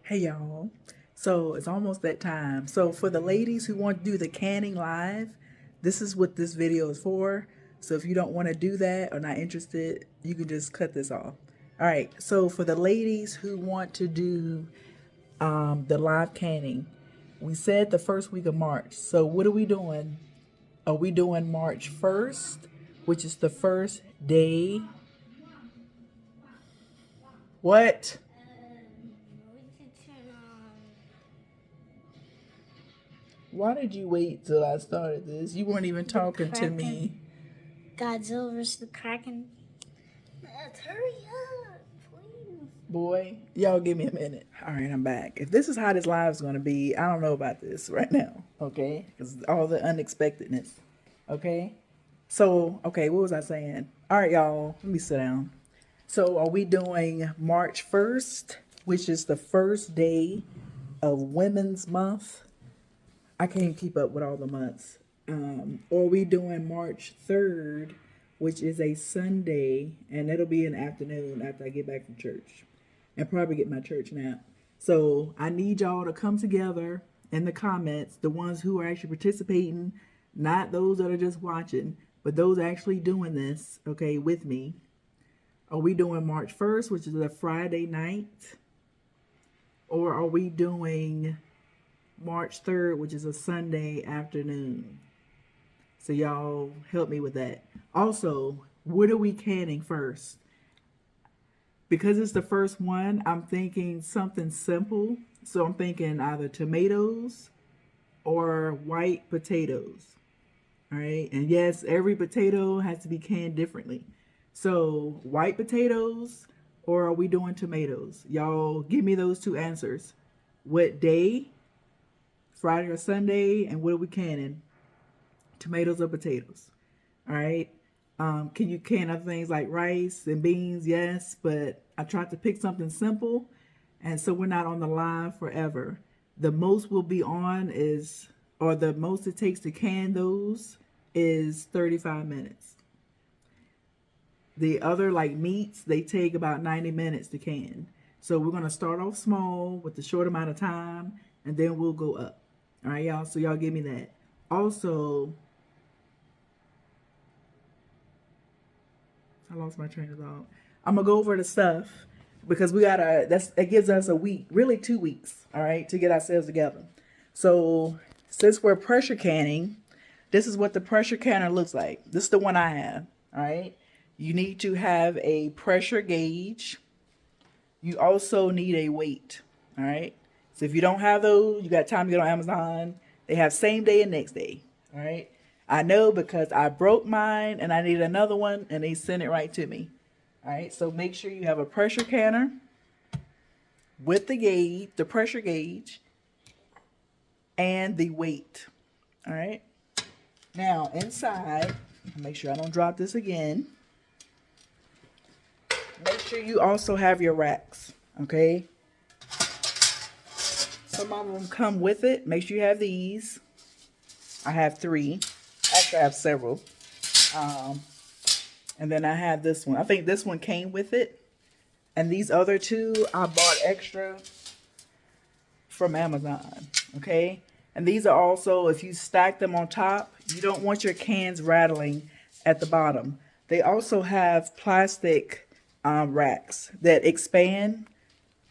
Hey y'all. So it's almost that time. So for the ladies who want to do the canning live, this is what this video is for. So if you don't want to do that or not interested, you can just cut this off. All right. So for the ladies who want to do the live canning, we said the first week of March. So what are we doing? Are we doing March 1st, which is the first day? What? Why did you wait till I started this? You weren't even talking to me. Godzilla vs. the Kraken. Let's hurry up, please. Boy, y'all give me a minute. All right, I'm back. If this is how this live is going to be, I don't know about this right now, okay? Because all the unexpectedness, okay? So, okay, what was I saying? All right, y'all, let me sit down. So, are we doing March 1st, which is the first day of Women's Month? I can't keep up with all the months. Or are we doing March 3rd, which is a Sunday, and it'll be an afternoon after I get back from church and probably get my church nap. So I need y'all to come together in the comments, the ones who are actually participating, not those that are just watching, but those actually doing this, okay, with me. Are we doing March 1st, which is a Friday night? Or are we doing March 3rd, which is a Sunday afternoon? So y'all help me with that. Also, what are we canning first? Because it's the first one, I'm thinking something simple. So I'm thinking either tomatoes or white potatoes. All right. And yes, every potato has to be canned differently. So white potatoes, or are we doing tomatoes? Y'all give me those two answers. What day? Friday or Sunday? And what are we canning? Tomatoes or potatoes? All right. Can you can other things like rice and beans? Yes, but I tried to pick something simple, and so we're not on the line forever. The most we'll be on is, or the most it takes to can those is 35 minutes. The other, like meats, they take about 90 minutes to can. So we're going to start off small with the short amount of time, and then we'll go up. All right, y'all. So y'all give me that. Also, I lost my train of thought. I'm gonna go over the stuff because we gotta. That's it gives us a week, really 2 weeks, all right, to get ourselves together. So since we're pressure canning, this is what the pressure canner looks like. This is the one I have. All right. You need to have a pressure gauge. You also need a weight. All right. So if you don't have those, you got time to get on Amazon. They have same day and next day. All right. I know because I broke mine and I need another one and they sent it right to me. All right. So make sure you have a pressure canner with the gauge, the pressure gauge, and the weight. All right. Now inside, make sure I don't drop this again. Make sure you also have your racks. Okay. Some of them come with it. Make sure you have these. I have 3. Actually, I have several. Um, and then I have this one. I think this one came with it. And these other 2 I bought extra from Amazon. Okay. And these are also, if you stack them on top, you don't want your cans rattling at the bottom. They also have plastic racks that expand.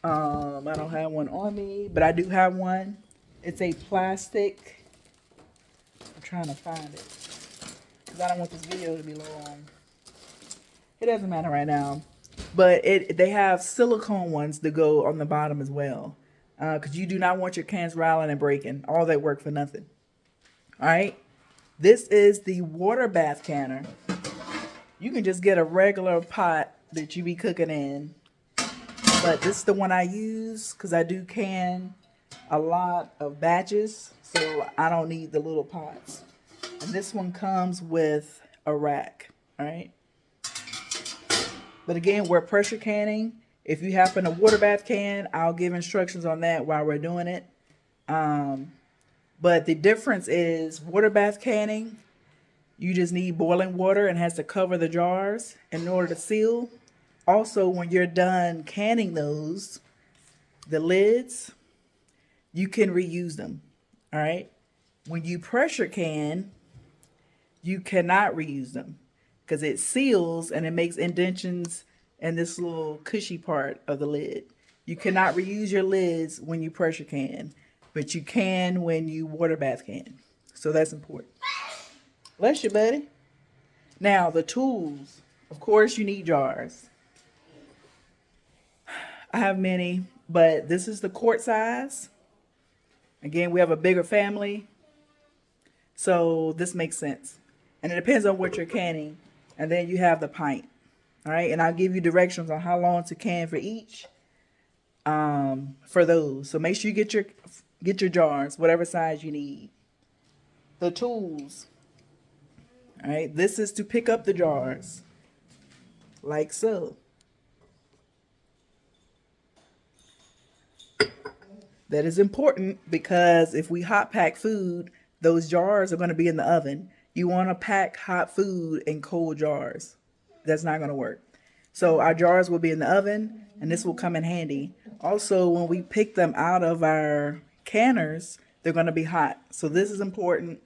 I don't have one on me, but I do have one. It's a plastic. I'm trying to find it because I don't want this video to be long. It doesn't matter right now, but they have silicone ones that go on the bottom as well, because you do not want your cans rattling and breaking. All that work for nothing. All right. This is the water bath canner. You can just get a regular pot that you be cooking in, but this is the one I use because I do can a lot of batches, so I don't need the little pots. And this one comes with a rack. All right. But again, we're pressure canning. If you happen a water bath can, I'll give instructions on that while we're doing it. But the difference is water bath canning, you just need boiling water and has to cover the jars in order to seal. Also, when you're done canning those, the lids, you can reuse them. All right. When you pressure can, you cannot reuse them because it seals and it makes indentions in this little cushy part of the lid. You cannot reuse your lids when you pressure can, but you can when you water bath can. So that's important. Bless you, buddy. Now, the tools. Of course, you need jars. I have many, but this is the quart size. Again, we have a bigger family, so this makes sense. And it depends on what you're canning. And then you have the pint. All right, and I'll give you directions on how long to can for each. For those, so make sure you get your jars, whatever size you need. The tools. All right, this is to pick up the jars, like so. That is important because if we hot pack food, those jars are going to be in the oven. You want to pack hot food in cold jars. That's not going to work. So our jars will be in the oven, and this will come in handy. Also, when we pick them out of our canners, they're going to be hot. So this is important.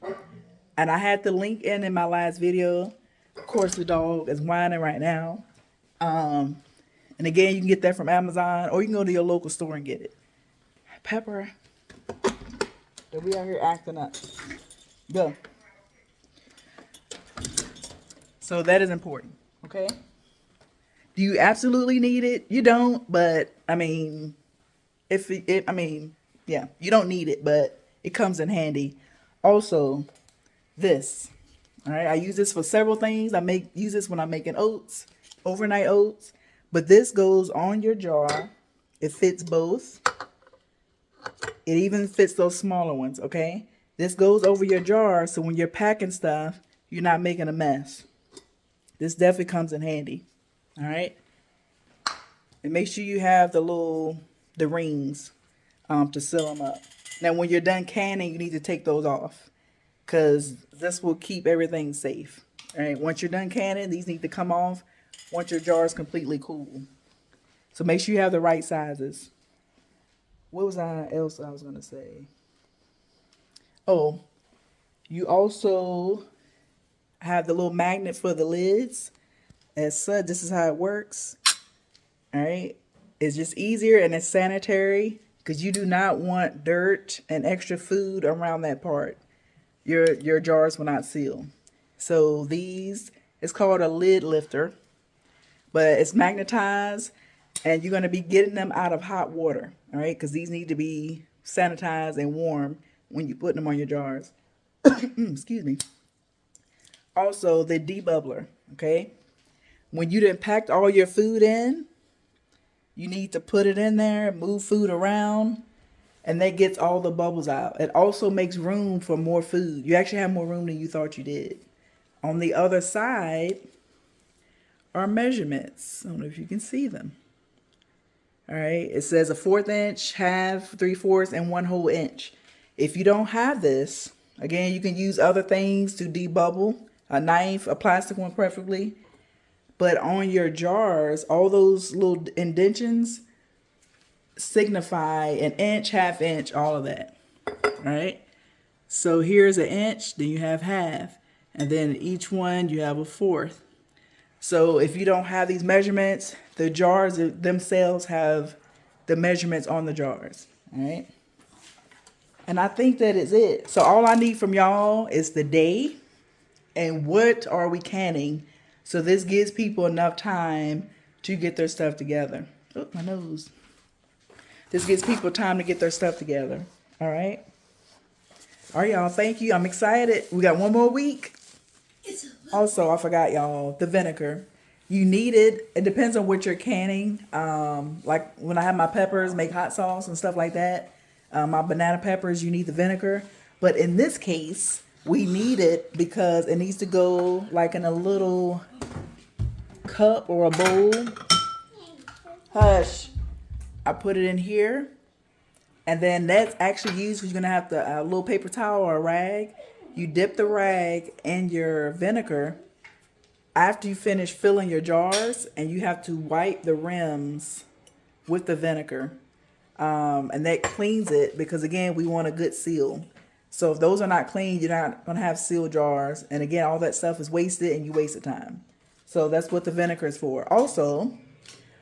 And I had the link in my last video. Of course, the dog is whining right now. And again, you can get that from Amazon, or you can go to your local store and get it. Pepper, that we out here acting up. Go. So that is important, okay? Do you absolutely need it? You don't, but I mean, yeah, you don't need it, but it comes in handy. Also, this, all right? I use this for several things. Use this when I'm making oats, overnight oats, but this goes on your jar. It fits both. It even fits those smaller ones, okay? This goes over your jar, so when you're packing stuff, you're not making a mess. This definitely comes in handy, all right? And make sure you have the rings to seal them up. Now, when you're done canning, you need to take those off because this will keep everything safe, all right? Once you're done canning, these need to come off once your jar is completely cool. So make sure you have the right sizes. What was else I was going to say? Oh, you also have the little magnet for the lids. As such, this is how it works. All right. It's just easier and it's sanitary because you do not want dirt and extra food around that part. Your jars will not seal. So it's called a lid lifter, but it's magnetized. And you're going to be getting them out of hot water, all right? Because these need to be sanitized and warm when you put them on your jars. Excuse me. Also, the debubbler, okay? When you didn't pack all your food in, you need to put it in there, move food around, and that gets all the bubbles out. It also makes room for more food. You actually have more room than you thought you did. On the other side are measurements. I don't know if you can see them. All right, it says a 1/4 inch, half, 3/4, and 1 whole inch. If you don't have this, again, you can use other things to debubble, a knife, a plastic one preferably. But on your jars, all those little indentions signify an inch, half inch, all of that. All right, so here's an inch, then you have half, and then each one you have a 1/4. So if you don't have these measurements, the jars themselves have the measurements on the jars, all right? And I think that is it. So all I need from y'all is the day and what are we canning. So this gives people enough time to get their stuff together. Oh, my nose. This gives people time to get their stuff together, all right? All right, y'all, thank you. I'm excited. We got one more week. Also, I forgot, y'all, the vinegar. You need it. It depends on what you're canning. Like when I have my peppers, make hot sauce and stuff like that. My banana peppers, you need the vinegar. But in this case, we need it because it needs to go like in a little cup or a bowl. Hush. I put it in here. And then that's actually used because you're going to have a little paper towel or a rag. You dip the rag in your vinegar after you finish filling your jars, and you have to wipe the rims with the vinegar. And that cleans it because again, we want a good seal. So if those are not clean, you're not gonna have sealed jars. And again, all that stuff is wasted and you wasted time. So that's what the vinegar is for. Also,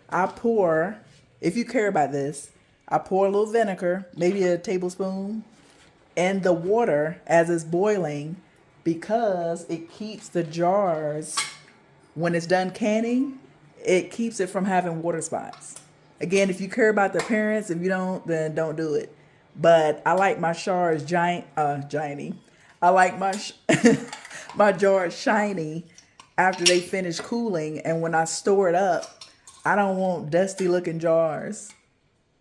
I pour, if you care about this, I pour a little vinegar, maybe a tablespoon, in the water as it's boiling because it keeps the jars, when it's done canning, it keeps it from having water spots. Again, if you care about the appearance, if you don't, then don't do it. But I like my jars gianty. I like my my jars shiny after they finish cooling, and when I store it up, I don't want dusty looking jars,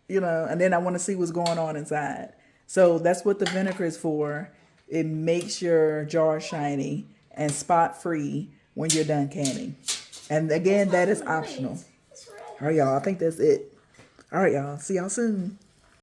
and then I want to see what's going on inside. So that's what the vinegar is for. It makes your jar shiny and spot free when you're done canning. And again, that is optional. All right, y'all. I think that's it. All right, y'all. See y'all soon.